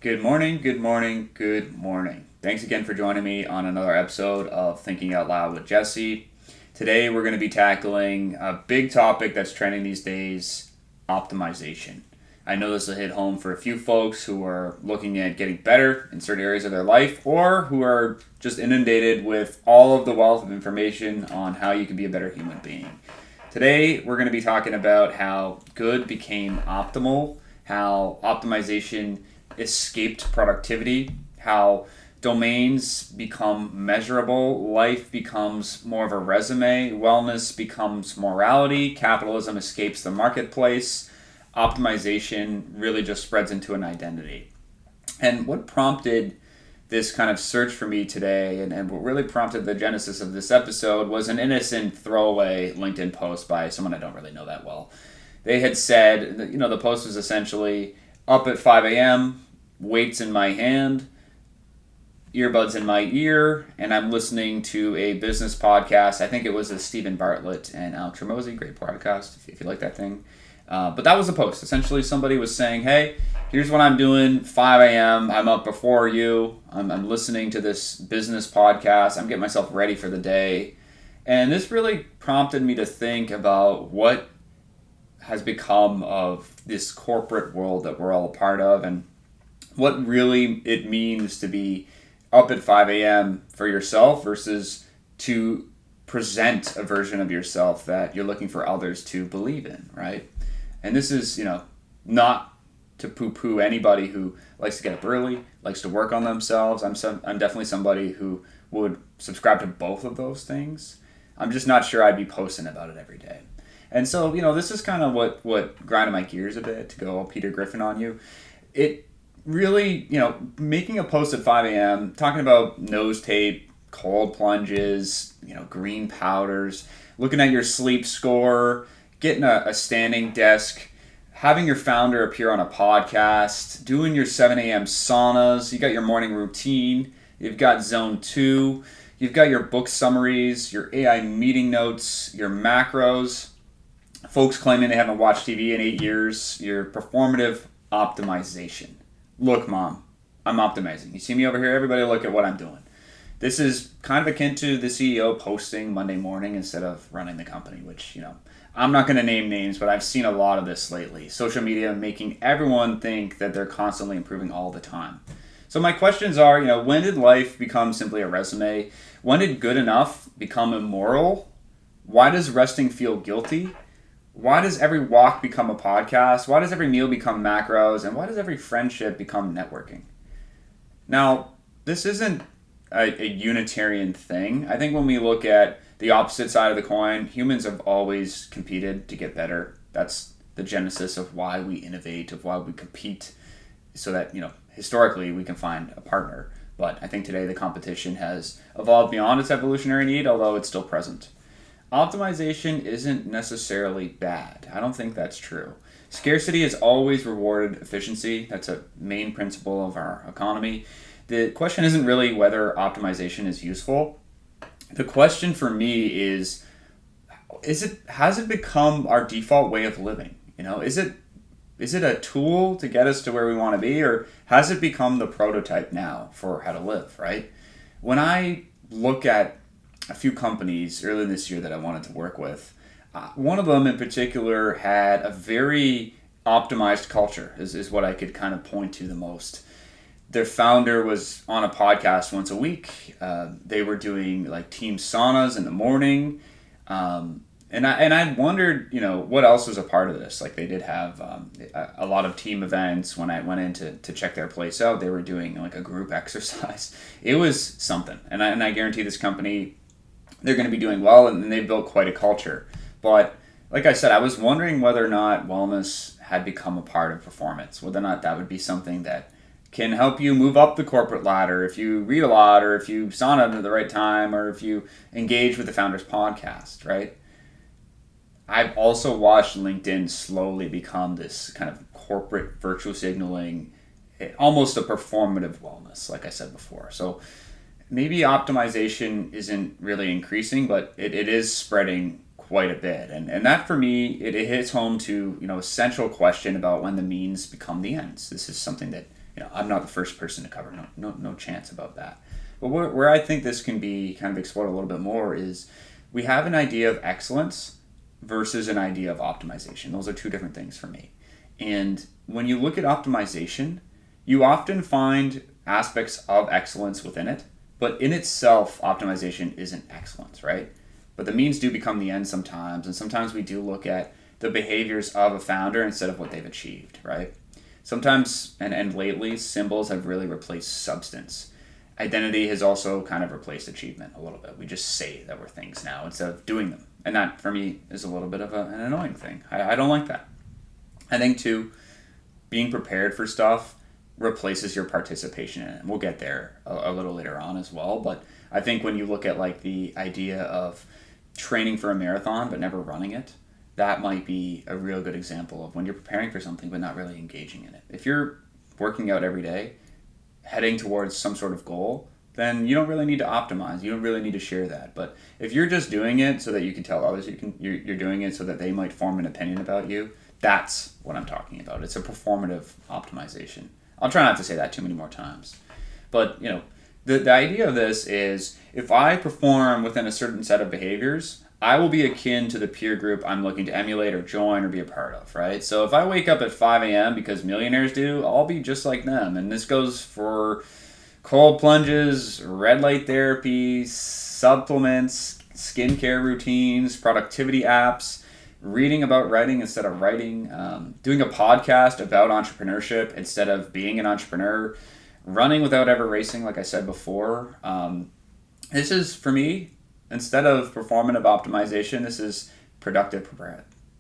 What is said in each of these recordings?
Good morning, good morning, good morning. Thanks again for joining me on another episode of Thinking Out Loud with Jesse. Today we're going to be tackling a big topic that's trending these days, optimization. I know this will hit home for a few folks who are looking at getting better in certain areas of their life or who are just inundated with all of the wealth of information on how you can be a better human being. Today we're going to be talking about how good became optimal, how optimization escaped productivity, how domains become measurable, life becomes more of a resume, wellness becomes morality, capitalism escapes the marketplace, optimization really just spreads into an identity. And what prompted this kind of search for me today, and what really prompted the genesis of this episode, was an innocent throwaway LinkedIn post by someone I don't really know that well. They had said, the post was essentially up at 5 a.m., weights in my hand, earbuds in my ear, and I'm listening to a business podcast. I think it was a Stephen Bartlett and Al Tramosi, great podcast if you like that thing. But that was the post. Essentially, somebody was saying, hey, here's what I'm doing, 5 a.m., I'm up before you, I'm listening to this business podcast, I'm getting myself ready for the day. And this really prompted me to think about what has become of this corporate world that we're all a part of, and what really it means to be up at 5 a.m. for yourself versus to present a version of yourself that you're looking for others to believe in, right? And this is, not to poo-poo anybody who likes to get up early, likes to work on themselves. I'm definitely somebody who would subscribe to both of those things. I'm just not sure I'd be posting about it every day. And so, this is kind of what grinded my gears a bit, to go all Peter Griffin on you. It really, making a post at 5 a.m., talking about nose tape, cold plunges, green powders, looking at your sleep score, getting a standing desk, having your founder appear on a podcast, doing your 7 a.m. saunas, you got your morning routine, you've got zone 2, you've got your book summaries, your AI meeting notes, your macros, folks claiming they haven't watched TV in 8 years, your performative optimization. Look, Mom, I'm optimizing. You see me over here? Everybody look at what I'm doing. This is kind of akin to the CEO posting Monday morning instead of running the company, which, I'm not going to name names, but I've seen a lot of this lately. Social media making everyone think that they're constantly improving all the time. So my questions are, when did life become simply a resume? When did good enough become immoral? Why does resting feel guilty? Why does every walk become a podcast? Why does every meal become macros? And why does every friendship become networking? Now, this isn't a unitarian thing. I think when we look at the opposite side of the coin, humans have always competed to get better. That's the genesis of why we innovate, of why we compete, so that, historically we can find a partner. But I think today the competition has evolved beyond its evolutionary need, although it's still present. Optimization isn't necessarily bad. I don't think that's true. Scarcity has always rewarded efficiency. That's a main principle of our economy. The question isn't really whether optimization is useful. The question for me is has it become our default way of living? Is it a tool to get us to where we want to be, or has it become the prototype now for how to live, right? When I look at a few companies earlier this year that I wanted to work with, one of them in particular had a very optimized culture, is what I could kind of point to the most. Their founder was on a podcast once a week. They were doing like team saunas in the morning. And I wondered, what else was a part of this? Like, they did have a lot of team events. When I went in to check their place out, they were doing like a group exercise. It was something. And I guarantee this company, they're going to be doing well, and they've built quite a culture. But like I said, I was wondering whether or not wellness had become a part of performance, whether or not that would be something that can help you move up the corporate ladder if you read a lot, or if you sauna at the right time, or if you engage with the founder's podcast, right? I've also watched LinkedIn slowly become this kind of corporate virtue signaling, almost a performative wellness, like I said before. So maybe optimization isn't really increasing, but it is spreading quite a bit. And that, for me, it hits home to, a central question about when the means become the ends. This is something that I'm not the first person to cover. No chance about that. But where I think this can be kind of explored a little bit more is we have an idea of excellence versus an idea of optimization. Those are two different things for me. And when you look at optimization, you often find aspects of excellence within it, but in itself, optimization isn't excellence, right? But the means do become the end sometimes, and sometimes we do look at the behaviors of a founder instead of what they've achieved, right? Sometimes, and lately, symbols have really replaced substance. Identity has also kind of replaced achievement a little bit. We just say that we're things now instead of doing them. And that, for me, is a little bit of an annoying thing. I don't like that. I think, too, being prepared for stuff replaces your participation in it. And we'll get there a little later on as well. But I think when you look at like the idea of training for a marathon but never running it, that might be a real good example of when you're preparing for something but not really engaging in it. If you're working out every day, heading towards some sort of goal, then you don't really need to optimize. You don't really need to share that. But if you're just doing it so that you can tell others you're doing it so that they might form an opinion about you, that's what I'm talking about. It's a performative optimization. I'll try not to say that too many more times. But, the idea of this is if I perform within a certain set of behaviors, I will be akin to the peer group I'm looking to emulate or join or be a part of, right? So if I wake up at 5 a.m. because millionaires do, I'll be just like them. And this goes for cold plunges, red light therapy, supplements, skincare routines, productivity apps, reading about writing instead of writing, doing a podcast about entrepreneurship instead of being an entrepreneur, running without ever racing, like I said before. This is, for me, instead of performative optimization, this is productive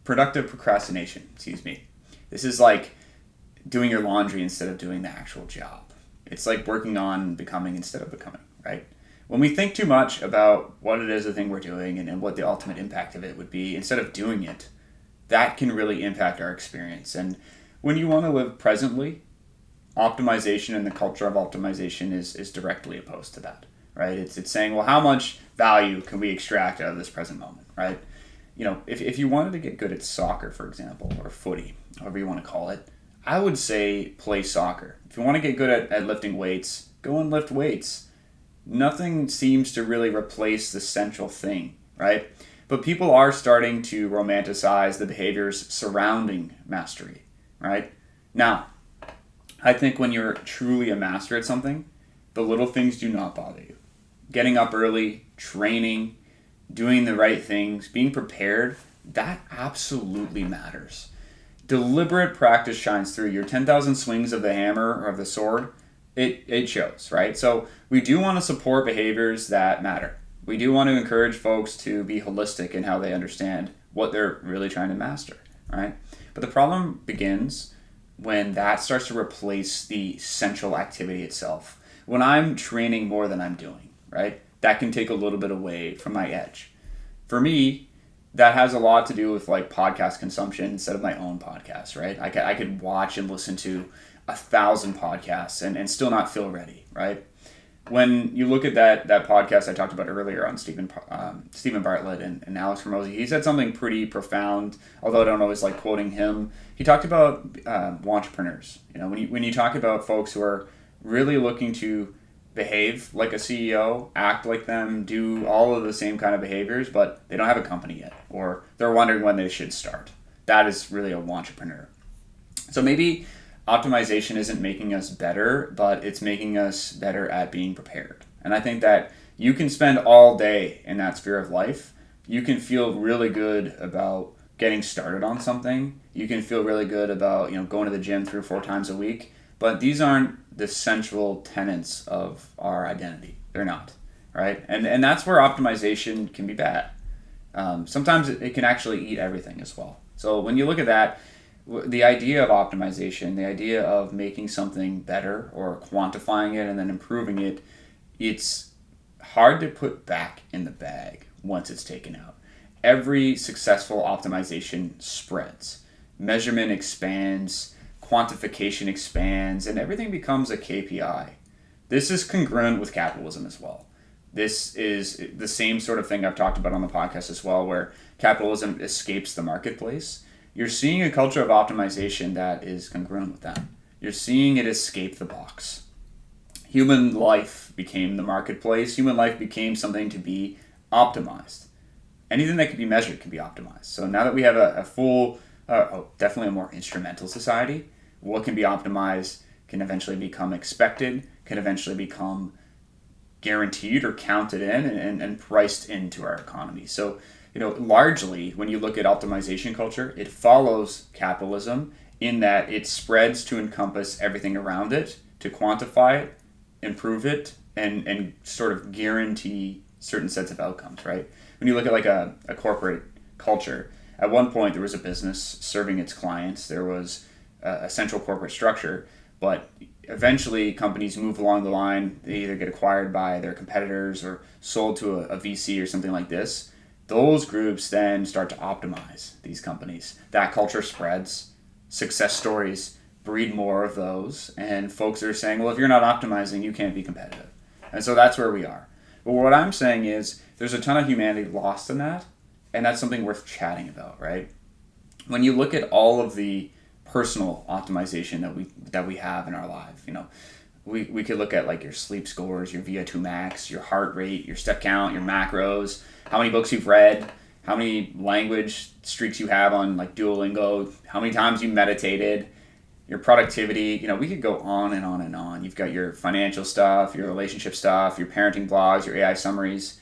procrastination, This is like doing your laundry instead of doing the actual job. It's like working on becoming instead of becoming, right? When we think too much about what it is the thing we're doing and what the ultimate impact of it would be, instead of doing it, that can really impact our experience. And when you want to live presently, optimization and the culture of optimization is directly opposed to that, right? It's saying, well, how much value can we extract out of this present moment, right? If you wanted to get good at soccer, for example, or footy, however you want to call it, I would say play soccer. If you want to get good at lifting weights, go and lift weights. Nothing seems to really replace the central thing, right? But people are starting to romanticize the behaviors surrounding mastery, right? Now, I think when you're truly a master at something, the little things do not bother you. Getting up early, training, doing the right things, being prepared, that absolutely matters. Deliberate practice shines through. Your 10,000 swings of the hammer or of the sword, it shows, right? So we do want to support behaviors that matter. We do want to encourage folks to be holistic in how they understand what they're really trying to master, right? But the problem begins when that starts to replace the central activity itself. When I'm training more than I'm doing, right? That can take a little bit away from my edge. For me, that has a lot to do with like podcast consumption instead of my own podcast, right? I could watch and listen to 1,000 podcasts and still not feel ready, right? When you look at that podcast I talked about earlier on Stephen Bartlett and Alex Hormozi, he said something pretty profound, although I don't always like quoting him. He talked about entrepreneurs. When you talk about folks who are really looking to behave like a CEO, act like them, do all of the same kind of behaviors, but they don't have a company yet, or they're wondering when they should start. That is really a entrepreneur. So maybe optimization isn't making us better, but it's making us better at being prepared. And I think that you can spend all day in that sphere of life. You can feel really good about getting started on something. You can feel really good about going to the gym 3 or 4 times a week. But these aren't the central tenets of our identity. They're not, right? And that's where optimization can be bad. Sometimes it can actually eat everything as well. So when you look at that, the idea of optimization, the idea of making something better or quantifying it and then improving it, it's hard to put back in the bag once it's taken out. Every successful optimization spreads. Measurement expands, quantification expands, and everything becomes a KPI. This is congruent with capitalism as well. This is the same sort of thing I've talked about on the podcast as well, where capitalism escapes the marketplace. You're seeing a culture of optimization that is congruent with that. you're seeing it escape the box. Human life became the marketplace. Human life became something to be optimized. Anything that could be measured can be optimized. So now that we have a full, definitely a more instrumental society, what can be optimized can eventually become expected, can eventually become guaranteed or counted in and priced into our economy. So, largely when you look at optimization culture, it follows capitalism in that it spreads to encompass everything around it, to quantify it, improve it, and sort of guarantee certain sets of outcomes, right? When you look at like a corporate culture, at one point there was a business serving its clients, there was a central corporate structure, but eventually companies move along the line, they either get acquired by their competitors or sold to a VC or something like this. Those groups then start to optimize these companies. That culture spreads, success stories breed more of those, and folks are saying, well, if you're not optimizing, you can't be competitive. And so that's where we are. But what I'm saying is there's a ton of humanity lost in that, and that's something worth chatting about, right? When you look at all of the personal optimization that we have in our life, we could look at like your sleep scores, your VO2 max, your heart rate, your step count, your macros, how many books you've read, how many language streaks you have on like Duolingo, how many times you meditated, your productivity. We could go on and on and on. You've got your financial stuff, your relationship stuff, your parenting blogs, your AI summaries.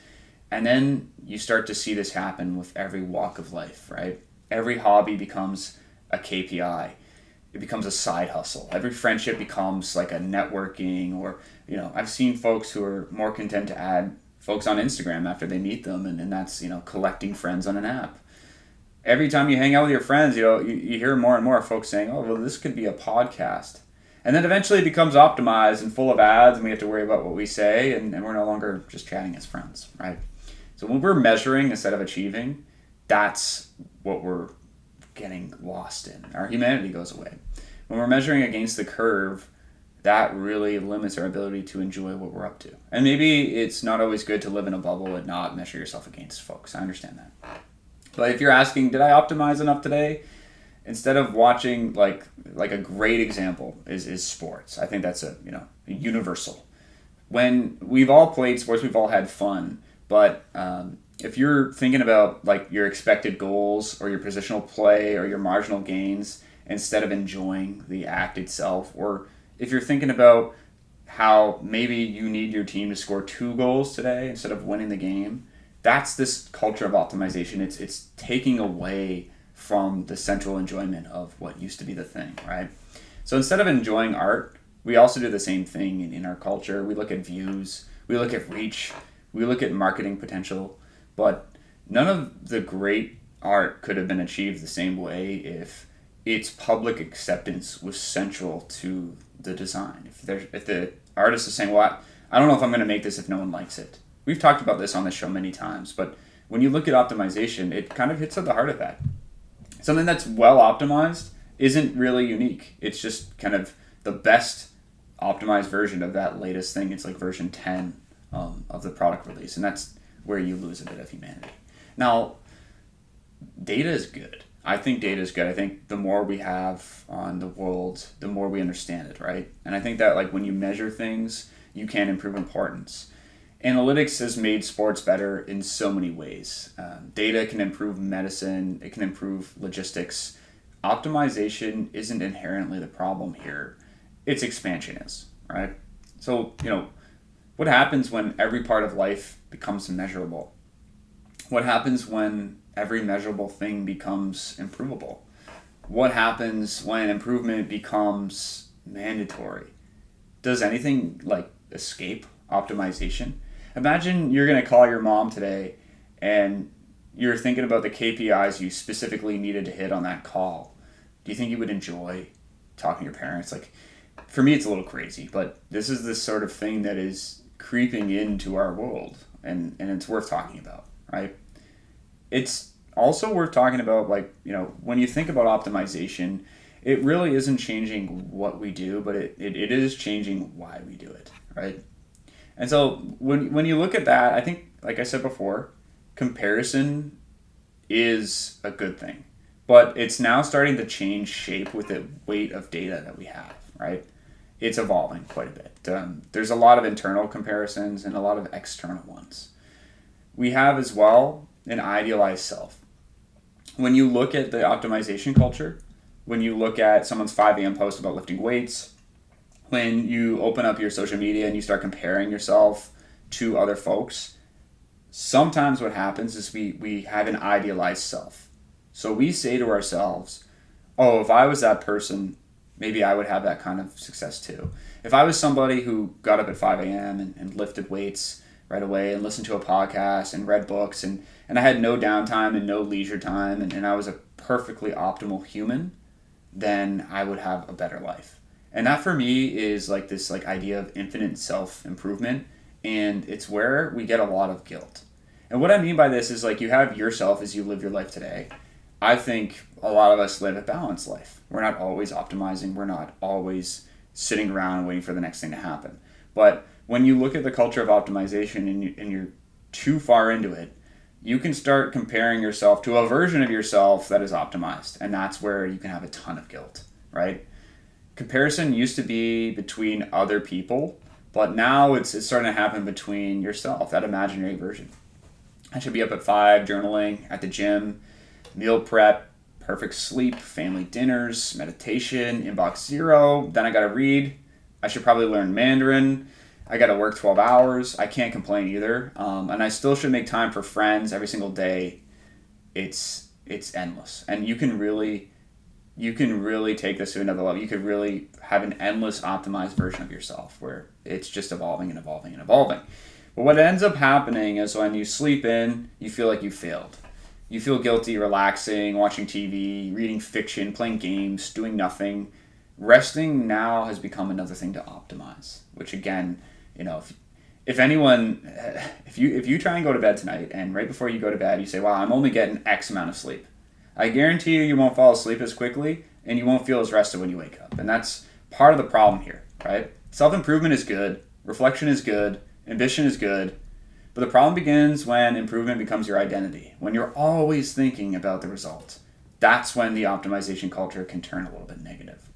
And then you start to see this happen with every walk of life, right? Every hobby becomes a KPI. It becomes a side hustle. Every friendship becomes like a networking, or, I've seen folks who are more content to add folks on Instagram after they meet them, and that's, collecting friends on an app. Every time you hang out with your friends, you hear more and more folks saying, oh, well, this could be a podcast. And then eventually it becomes optimized and full of ads, and we have to worry about what we say, and we're no longer just chatting as friends, right? So when we're measuring instead of achieving, that's what we're getting lost in. Our humanity goes away. When we're measuring against the curve, that really limits our ability to enjoy what we're up to. And maybe it's not always good to live in a bubble and not measure yourself against folks. I understand that. But if you're asking, did I optimize enough today? Instead of watching like a great example is sports. I think that's a universal. When we've all played sports, we've all had fun. But if you're thinking about like your expected goals or your positional play or your marginal gains instead of enjoying the act itself, or if you're thinking about how maybe you need your team to score 2 goals today instead of winning the game, that's this culture of optimization. It's taking away from the central enjoyment of what used to be the thing, right? So instead of enjoying art, we also do the same thing in our culture. We look at views, we look at reach, we look at marketing potential, but none of the great art could have been achieved the same way if its public acceptance was central to the design. If the artist is saying, well, I don't know if I'm going to make this if no one likes it. We've talked about this on the show many times, but when you look at optimization, it kind of hits at the heart of that. Something that's well optimized isn't really unique. It's just kind of the best optimized version of that latest thing. It's like version 10 of the product release, and that's where you lose a bit of humanity. Now, data is good. I think data is good. I think the more we have on the world, the more we understand it, right? And I think that like when you measure things, you can improve importance. Analytics has made sports better in so many ways. Data can improve medicine. It can improve logistics. Optimization isn't inherently the problem here. Its expansion is, right? So, what happens when every part of life becomes measurable? What happens when every measurable thing becomes improvable? What happens when improvement becomes mandatory? Does anything like escape optimization? Imagine you're going to call your mom today and you're thinking about the KPIs you specifically needed to hit on that call. Do you think you would enjoy talking to your parents? Like, for me, it's a little crazy, but this is the sort of thing that is creeping into our world, and it's worth talking about, right? It's also worth talking about, like, when you think about optimization, it really isn't changing what we do, but it is changing why we do it, right? And so when you look at that, I think, like I said before, comparison is a good thing. But it's now starting to change shape with the weight of data that we have, right? It's evolving quite a bit. There's a lot of internal comparisons and a lot of external ones. We have as well an idealized self. When you look at the optimization culture, when you look at someone's 5 a.m. post about lifting weights, when you open up your social media and you start comparing yourself to other folks, sometimes what happens is we have an idealized self. So we say to ourselves, oh, if I was that person, maybe I would have that kind of success too. If I was somebody who got up at 5 a.m. and lifted weights right away and listened to a podcast and read books and I had no downtime and no leisure time and I was a perfectly optimal human, then I would have a better life. And that for me is like this like idea of infinite self-improvement, and it's where we get a lot of guilt. And what I mean by this is like you have yourself as you live your life today. I think a lot of us live a balanced life. We're not always optimizing. We're not always sitting around and waiting for the next thing to happen. But when you look at the culture of optimization and you're too far into it, you can start comparing yourself to a version of yourself that is optimized. And that's where you can have a ton of guilt, right? Comparison used to be between other people, but now it's starting to happen between yourself, that imaginary version. I should be up at 5, journaling, at the gym, meal prep, perfect sleep, family dinners, meditation, inbox 0. Then I got to read. I should probably learn Mandarin. I got to work 12 hours. I can't complain either. And I still should make time for friends every single day. It's endless. And you can really take this to another level. You could really have an endless optimized version of yourself where it's just evolving and evolving and evolving. But what ends up happening is when you sleep in, you feel like you failed. You feel guilty relaxing, watching TV, reading fiction, playing games, doing nothing. Resting now has become another thing to optimize, which again, if you try and go to bed tonight and right before you go to bed you say, wow, I'm only getting X amount of sleep, I guarantee you won't fall asleep as quickly and you won't feel as rested when you wake up. And that's part of the problem here, right? Self-improvement is good, reflection is good, ambition is good, but the problem begins when improvement becomes your identity, when you're always thinking about the result. That's when the optimization culture can turn a little bit negative.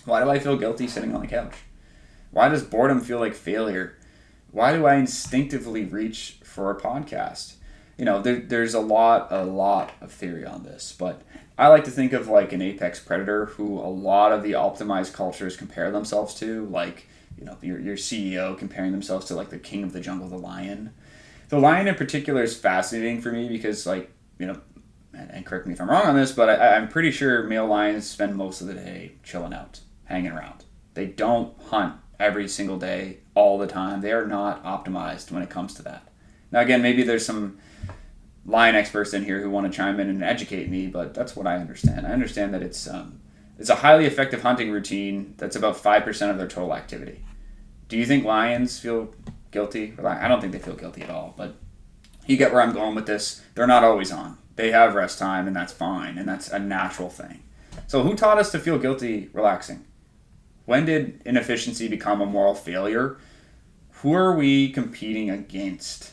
Why do I feel guilty sitting on the couch? Why does boredom feel like failure? Why do I instinctively reach for a podcast? There's a lot of theory on this, but I like to think of like an apex predator who a lot of the optimized cultures compare themselves to, like, your CEO comparing themselves to like the king of the jungle, the lion. The lion in particular is fascinating for me because and correct me if I'm wrong on this, but I'm pretty sure male lions spend most of the day chilling out, hanging around. They don't hunt every single day, all the time. They are not optimized when it comes to that. Now, again, maybe there's some lion experts in here who want to chime in and educate me, but that's what I understand. I understand that it's a highly effective hunting routine that's about 5% of their total activity. Do you think lions feel guilty? I don't think they feel guilty at all, but you get where I'm going with this. They're not always on. They have rest time, and that's fine, and that's a natural thing. So who taught us to feel guilty relaxing? When did inefficiency become a moral failure? Who are we competing against?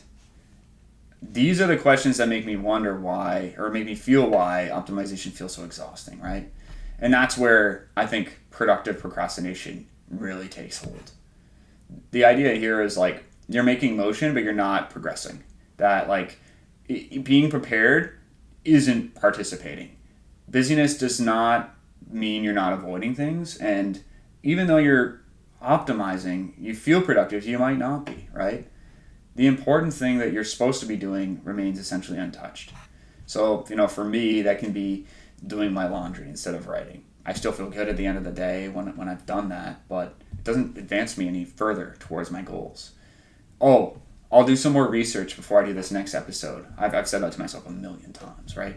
These are the questions that make me wonder why, or make me feel why optimization feels so exhausting, right? And that's where I think productive procrastination really takes hold. The idea here is like you're making motion, but you're not progressing. That like being prepared isn't participating. Busyness does not mean you're not avoiding things, and even though you're optimizing, you feel productive, you might not be, right? The important thing that you're supposed to be doing remains essentially untouched. So, for me, that can be doing my laundry instead of writing. I still feel good at the end of the day when I've done that, but it doesn't advance me any further towards my goals. Oh, I'll do some more research before I do this next episode. I've said that to myself a million times, right?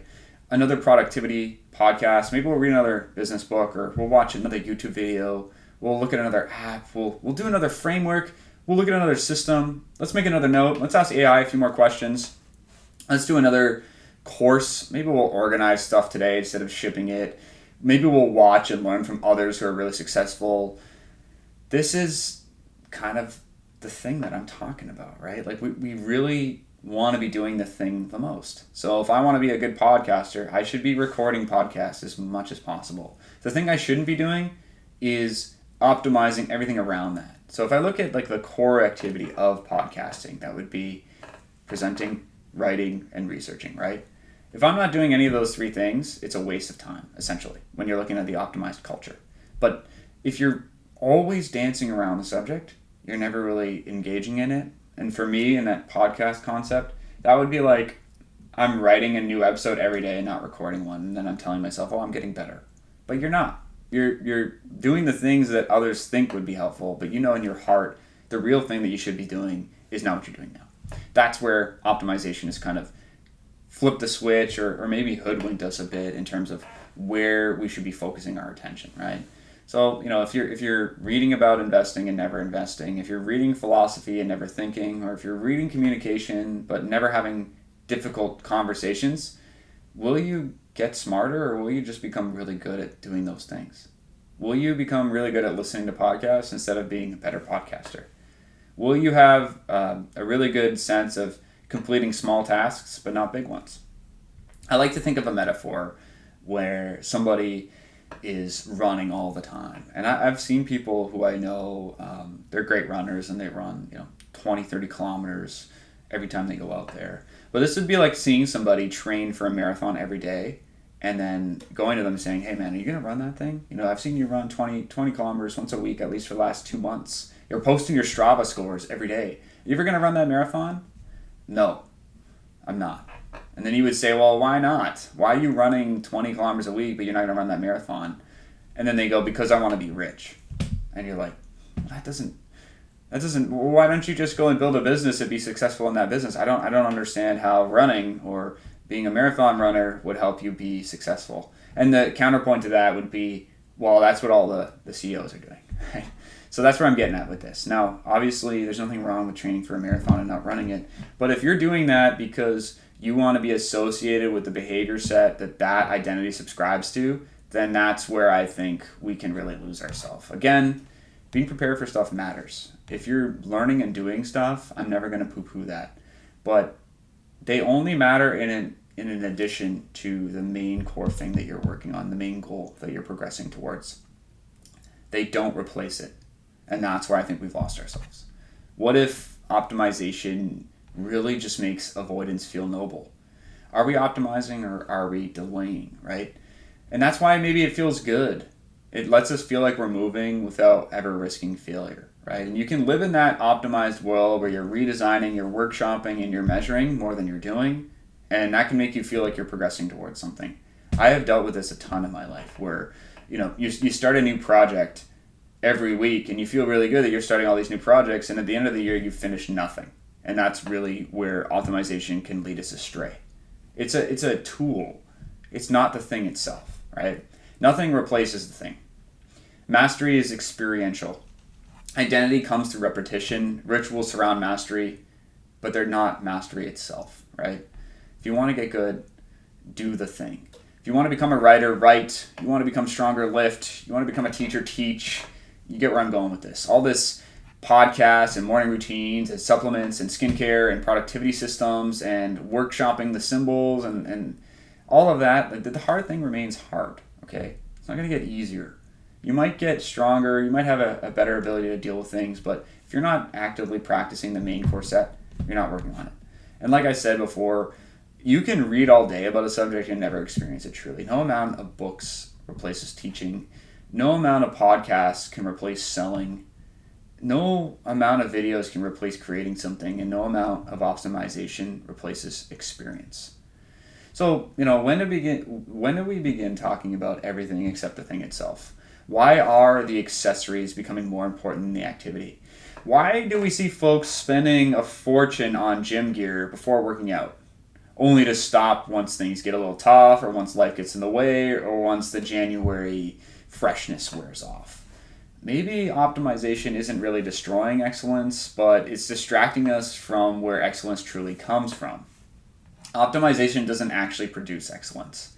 Another productivity podcast. Maybe we'll read another business book, or we'll watch another YouTube video. We'll look at another app. We'll do another framework. We'll look at another system. Let's make another note. Let's ask AI a few more questions. Let's do another course. Maybe we'll organize stuff today instead of shipping it. Maybe we'll watch and learn from others who are really successful. This is kind of the thing that I'm talking about, right? Like we really want to be doing the thing the most. So if I want to be a good podcaster, I should be recording podcasts as much as possible. The thing I shouldn't be doing is optimizing everything around that. So if I look at like the core activity of podcasting, that would be presenting, writing, and researching, right? If I'm not doing any of those three things, it's a waste of time, essentially, when you're looking at the optimized culture. But if you're always dancing around the subject, you're never really engaging in it. And for me, in that podcast concept, that would be like I'm writing a new episode every day and not recording one, and then I'm telling myself, oh, I'm getting better. But you're not. You're doing the things that others think would be helpful, but you know in your heart, the real thing that you should be doing is not what you're doing now. That's where optimization is kind of flipped the switch or maybe hoodwinked us a bit in terms of where we should be focusing our attention, right? So, if you're reading about investing and never investing, if you're reading philosophy and never thinking, or if you're reading communication but never having difficult conversations, will you get smarter or will you just become really good at doing those things? Will you become really good at listening to podcasts instead of being a better podcaster? Will you have a really good sense of completing small tasks but not big ones? I like to think of a metaphor where somebody is running all the time. And I've seen people who I know, they're great runners and they run 20, 30 kilometers every time they go out there. But this would be like seeing somebody train for a marathon every day and then going to them saying, hey man, are you going to run that thing? I've seen you run 20 kilometers once a week, at least for the last 2 months. You're posting your Strava scores every day. You ever going to run that marathon? No, I'm not. And then you would say, well, why not? Why are you running 20 kilometers a week, but you're not going to run that marathon? And then they go, because I want to be rich. And you're like, that doesn't, why don't you just go and build a business and be successful in that business? I don't understand how running or being a marathon runner would help you be successful. And the counterpoint to that would be, well, that's what all the CEOs are doing. Right? So that's where I'm getting at with this. Now, obviously, there's nothing wrong with training for a marathon and not running it. But if you're doing that because you want to be associated with the behavior set that identity subscribes to, then that's where I think we can really lose ourselves. Again, being prepared for stuff matters. If you're learning and doing stuff, I'm never going to poo-poo that. But they only matter in an addition to the main core thing that you're working on, the main goal that you're progressing towards. They don't replace it. And that's where I think we've lost ourselves. What if optimization really just makes avoidance feel noble? Are we optimizing or are we delaying, right? And that's why maybe it feels good. It lets us feel like we're moving without ever risking failure, right? And you can live in that optimized world where you're redesigning, you're workshopping, and you're measuring more than you're doing. And that can make you feel like you're progressing towards something. I have dealt with this a ton in my life where, you start a new project every week and you feel really good that you're starting all these new projects, and at the end of the year you finish nothing. And that's really where optimization can lead us astray. It's a tool. It's not the thing itself, right? Nothing replaces the thing. Mastery is experiential. Identity comes through repetition. Rituals surround mastery, but they're not mastery itself, right? If you want to get good, do the thing. If you want to become a writer, write. You want to become stronger, lift. You want to become a teacher, teach. You get where I'm going with this. All this podcasts and morning routines and supplements and skincare and productivity systems and workshopping the symbols and all of that, the hard thing remains hard, okay? It's not going to get easier. You might get stronger, you might have a better ability to deal with things, but if you're not actively practicing the main core set, you're not working on it. And like I said before, you can read all day about a subject and never experience it truly. No amount of books replaces teaching. No amount of podcasts can replace selling. No amount of videos can replace creating something, and no amount of optimization replaces experience. So, when do we begin talking about everything except the thing itself? Why are the accessories becoming more important than the activity? Why do we see folks spending a fortune on gym gear before working out, only to stop once things get a little tough, or once life gets in the way, or once the January freshness wears off? Maybe optimization isn't really destroying excellence, but it's distracting us from where excellence truly comes from. Optimization doesn't actually produce excellence.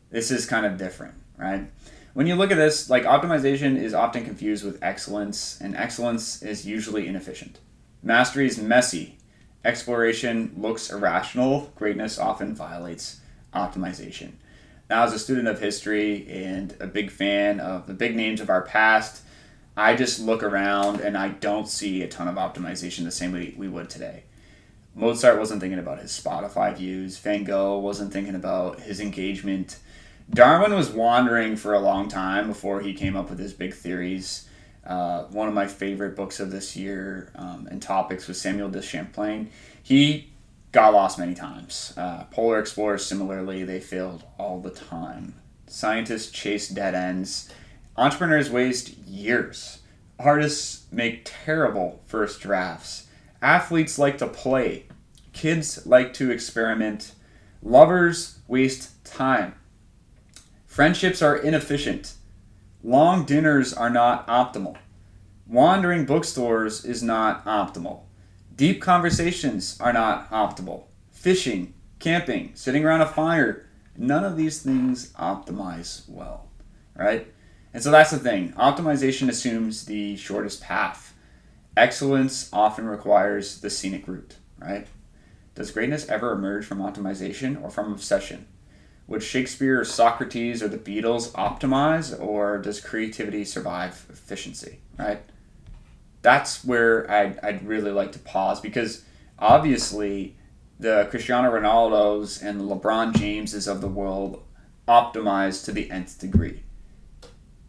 This is kind of different, right? When you look at this, optimization is often confused with excellence, and excellence is usually inefficient. Mastery is messy. Exploration looks irrational. Greatness often violates optimization. Now, as a student of history and a big fan of the big names of our past, I just look around and I don't see a ton of optimization the same way we would today. Mozart wasn't thinking about his Spotify views. Van Gogh wasn't thinking about his engagement. Darwin was wandering for a long time before he came up with his big theories. One of my favorite books of this year and topics was Samuel de Champlain. He got lost many times. Polar explorers, similarly, they failed all the time. Scientists chase dead ends. Entrepreneurs waste years. Artists make terrible first drafts. Athletes like to play. Kids like to experiment. Lovers waste time. Friendships are inefficient. Long dinners are not optimal. Wandering bookstores is not optimal. Deep conversations are not optimal. Fishing, camping, sitting around a fire, none of these things optimize well, right? And so that's the thing. Optimization assumes the shortest path. Excellence often requires the scenic route, right? Does greatness ever emerge from optimization or from obsession? Would Shakespeare, Socrates, or the Beatles optimize, or does creativity survive efficiency, right? That's where I'd really like to pause, because obviously the Cristiano Ronaldos and the LeBron Jameses of the world optimize to the nth degree.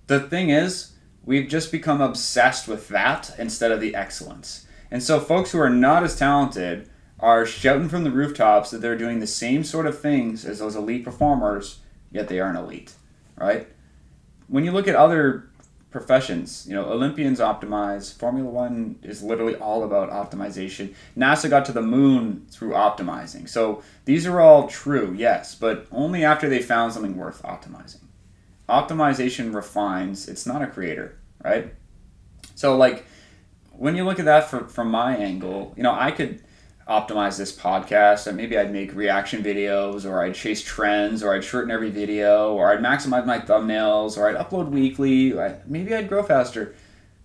The thing is, we've just become obsessed with that instead of the excellence. And so folks who are not as talented are shouting from the rooftops that they're doing the same sort of things as those elite performers, yet they aren't elite, right? When you look at other professions, Olympians optimize. Formula One is literally all about optimization. NASA got to the moon through optimizing. So these are all true, yes, but only after they found something worth optimizing. Optimization refines, it's not a creator, right? So when you look at that from my angle, I could optimize this podcast, and maybe I'd make reaction videos, or I'd chase trends, or I'd shorten every video, or I'd maximize my thumbnails, or I'd upload weekly, maybe I'd grow faster,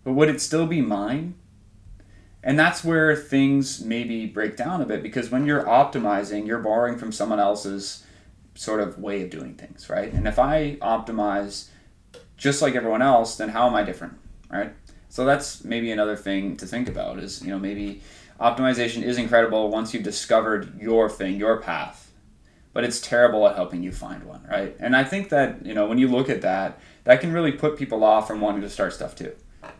but would it still be mine? And that's where things maybe break down a bit, because when you're optimizing, you're borrowing from someone else's sort of way of doing things, right? And if I optimize just like everyone else, then how am I different, right? So that's maybe another thing to think about is, maybe optimization is incredible once you've discovered your thing, your path, but it's terrible at helping you find one, right? And I think that, when you look at that, that can really put people off from wanting to start stuff too.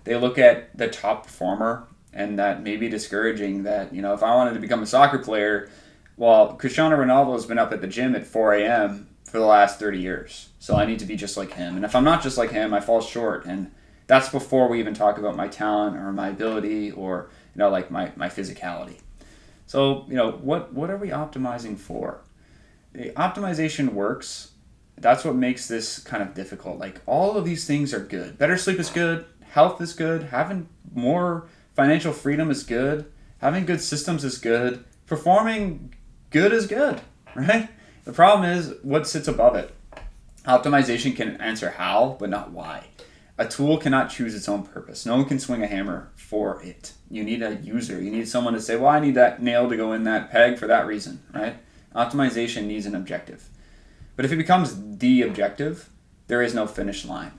They look at the top performer, and that may be discouraging that, if I wanted to become a soccer player, well, Cristiano Ronaldo has been up at the gym at 4 a.m. for the last 30 years. So I need to be just like him. And if I'm not just like him, I fall short. And that's before we even talk about my talent or my ability or, my physicality. So, what are we optimizing for? The optimization works. That's what makes this kind of difficult. All of these things are good. Better sleep is good. Health is good. Having more financial freedom is good. Having good systems is good. Performing good is good, right? The problem is what sits above it. Optimization can answer how, but not why. A tool cannot choose its own purpose. No one can swing a hammer for it. You need a user. You need someone to say, well, I need that nail to go in that peg for that reason, right? Optimization needs an objective. But if it becomes the objective, there is no finish line.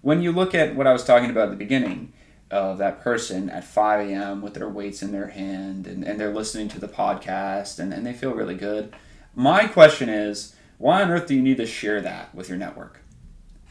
When you look at what I was talking about at the beginning, of that person at 5 a.m. with their weights in their hand and they're listening to the podcast and they feel really good. My question is, why on earth do you need to share that with your network?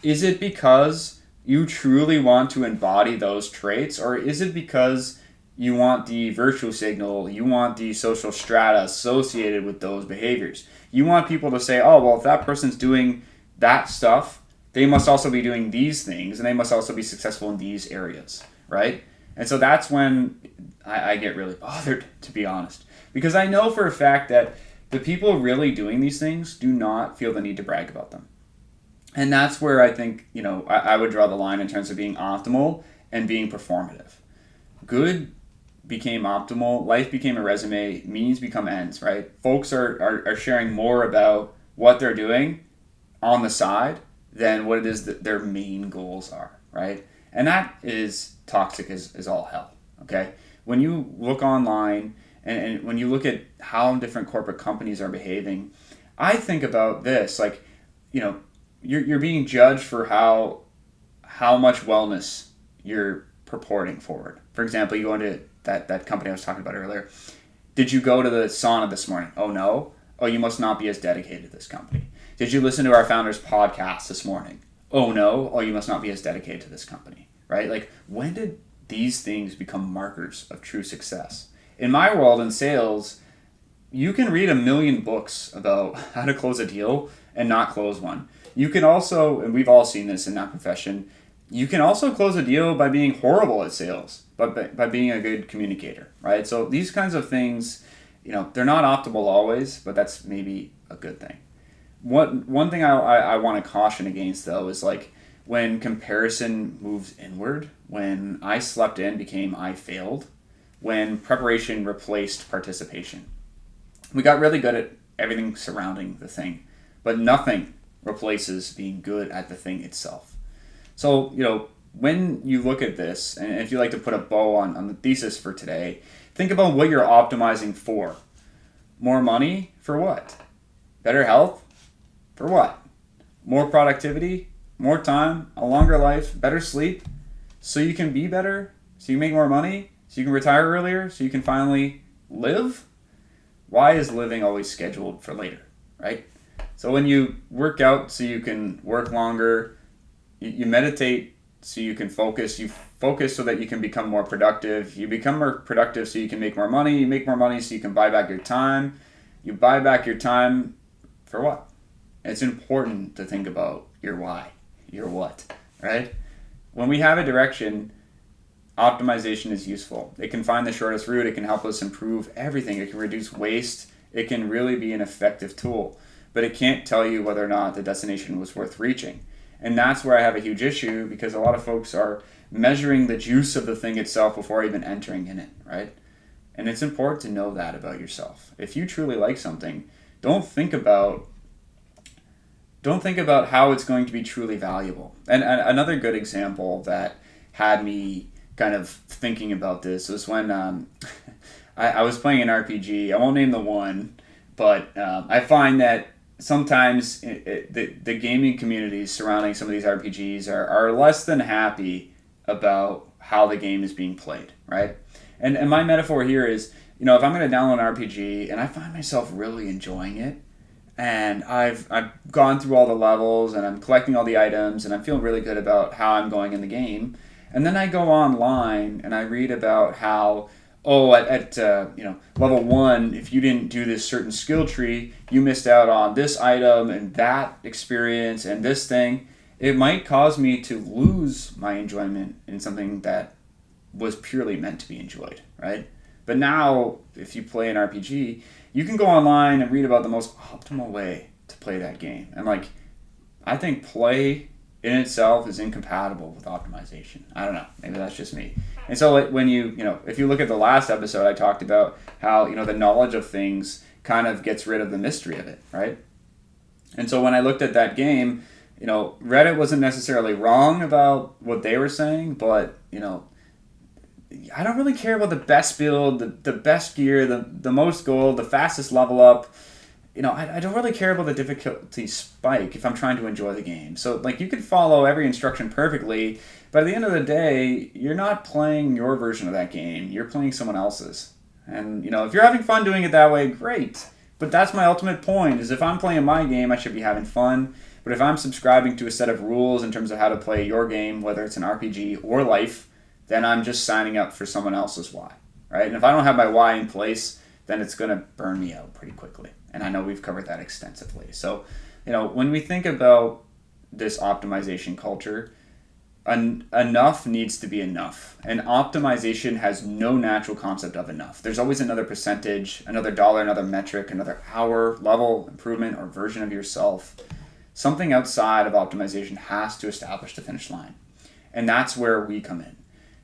Is it because you truly want to embody those traits, or is it because you want the virtue signal, you want the social strata associated with those behaviors? You want people to say, oh, well, if that person's doing that stuff, they must also be doing these things, and they must also be successful in these areas. Right? And so that's when I get really bothered, to be honest. Because I know for a fact that the people really doing these things do not feel the need to brag about them. And that's where I think, I would draw the line in terms of being optimal and being performative. Good became optimal, life became a resume, means become ends, right? Folks are sharing more about what they're doing on the side than what it is that their main goals are, right? And that is toxic as all hell, okay? When you look online and when you look at how different corporate companies are behaving, I think about this, you're being judged for how much wellness you're purporting forward. For example, you go into that company I was talking about earlier. Did you go to the sauna this morning? Oh, no. Oh, you must not be as dedicated to this company. Did you listen to our founder's podcast this morning? Oh, no. Oh, you must not be as dedicated to this company, right? Like, when did these things become markers of true success? In my world, in sales, you can read 1,000,000 books about how to close a deal and not close one. You can also, and we've all seen this in that profession, you can also close a deal by being horrible at sales, but by being a good communicator, right? So these kinds of things, they're not optimal always, but that's maybe a good thing. One thing I want to caution against, though, is like when comparison moves inward, when I slept in became I failed, when preparation replaced participation. We got really good at everything surrounding the thing, but nothing replaces being good at the thing itself. So, when you look at this, and if you like to put a bow on the thesis for today, think about what you're optimizing for. More money for what? Better health for what? More productivity, more time, a longer life, better sleep, so you can be better, so you make more money, so you can retire earlier, so you can finally live? Why is living always scheduled for later, right? So when you work out so you can work longer, you meditate so you can focus, you focus so that you can become more productive, you become more productive so you can make more money, you make more money so you can buy back your time, you buy back your time for what? It's important to think about your why, your what, right? When we have a direction, optimization is useful. It can find the shortest route, it can help us improve everything, it can reduce waste, it can really be an effective tool, but it can't tell you whether or not the destination was worth reaching. And that's where I have a huge issue, because a lot of folks are measuring the juice of the thing itself before even entering in it, right? And it's important to know that about yourself. If you truly like something, don't think about how it's going to be truly valuable. And another good example that had me kind of thinking about this was when I was playing an RPG. I won't name the one, but I find that sometimes the gaming communities surrounding some of these RPGs are less than happy about how the game is being played, right? And my metaphor here is, if I'm going to download an RPG and I find myself really enjoying it, and I've gone through all the levels and I'm collecting all the items and I'm feeling really good about how I'm going in the game, and then I go online and I read about how, at level 1, if you didn't do this certain skill tree, you missed out on this item and that experience and this thing. It might cause me to lose my enjoyment in something that was purely meant to be enjoyed, right? But now, if you play an RPG, you can go online and read about the most optimal way to play that game. And I think play in itself is incompatible with optimization. I don't know. Maybe that's just me. And so when if you look at the last episode, I talked about how, the knowledge of things kind of gets rid of the mystery of it, right? And so when I looked at that game, Reddit wasn't necessarily wrong about what they were saying, but, I don't really care about the best build, the best gear, the most gold, the fastest level up. I don't really care about the difficulty spike if I'm trying to enjoy the game. So, you can follow every instruction perfectly, but at the end of the day, you're not playing your version of that game. You're playing someone else's. And, if you're having fun doing it that way, great. But that's my ultimate point, is if I'm playing my game, I should be having fun. But if I'm subscribing to a set of rules in terms of how to play your game, whether it's an RPG or life, then I'm just signing up for someone else's why, right? And if I don't have my why in place, then it's going to burn me out pretty quickly. And I know we've covered that extensively. So, when we think about this optimization culture, enough needs to be enough. And optimization has no natural concept of enough. There's always another percentage, another dollar, another metric, another hour, level, improvement, or version of yourself. Something outside of optimization has to establish the finish line. And that's where we come in.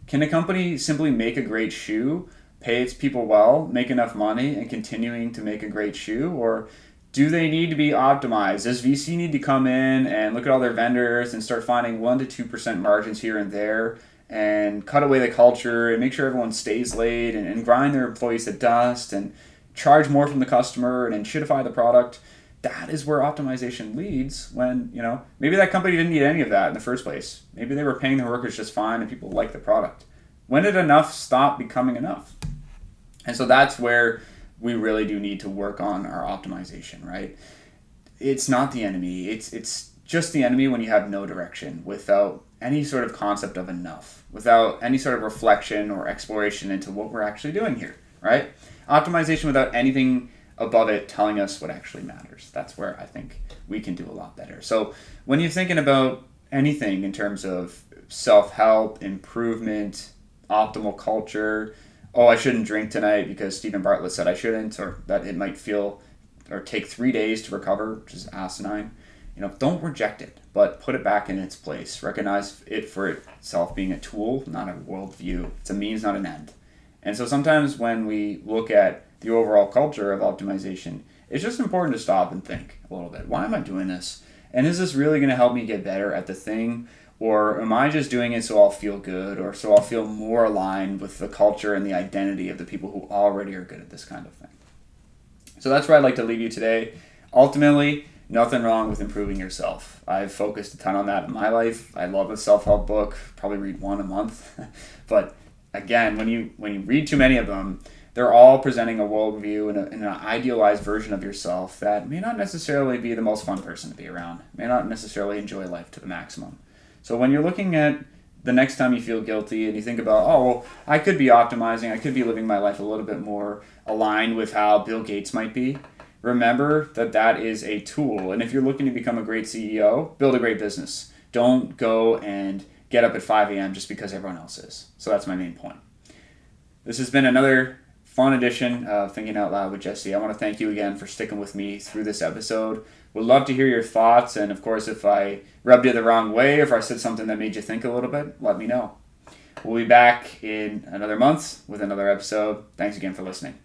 Can a company simply make a great shoe, pay its people well, make enough money, and continuing to make a great shoe? Or do they need to be optimized? Does VC need to come in and look at all their vendors and start finding 1% to 2% margins here and there and cut away the culture and make sure everyone stays late and grind their employees to dust and charge more from the customer and shitify the product? that is where optimization leads when, maybe that company didn't need any of that in the first place. Maybe they were paying their workers just fine and people liked the product. When did enough stop becoming enough? And so that's where we really do need to work on our optimization, right? It's not the enemy. It's just the enemy when you have no direction, without any sort of concept of enough, without any sort of reflection or exploration into what we're actually doing here, right? Optimization without anything above it telling us what actually matters. That's where I think we can do a lot better. So when you're thinking about anything in terms of self-help, improvement, optimal culture, oh, I shouldn't drink tonight because Stephen Bartlett said I shouldn't, or that it might feel or take 3 days to recover, which is asinine. Don't reject it, but put it back in its place. Recognize it for itself being a tool, not a worldview. It's a means, not an end. And so sometimes when we look at the overall culture of optimization, it's just important to stop and think a little bit. Why am I doing this? And is this really going to help me get better at the thing? Or am I just doing it so I'll feel good, or so I'll feel more aligned with the culture and the identity of the people who already are good at this kind of thing? So that's where I'd like to leave you today. Ultimately, nothing wrong with improving yourself. I've focused a ton on that in my life. I love a self-help book, probably read one a month. But again, when you read too many of them, they're all presenting a worldview and an idealized version of yourself that may not necessarily be the most fun person to be around, may not necessarily enjoy life to the maximum. So when you're looking at the next time you feel guilty and you think about, oh, well, I could be optimizing, I could be living my life a little bit more aligned with how Bill Gates might be, remember that that is a tool. And if you're looking to become a great CEO, build a great business. Don't go and get up at 5 a.m. just because everyone else is. So that's my main point. This has been another fun edition of Thinking Out Loud with Jesse. I want to thank you again for sticking with me through this episode. Would love to hear your thoughts, and of course, if I rubbed you the wrong way, if I said something that made you think a little bit, let me know. We'll be back in another month with another episode. Thanks again for listening.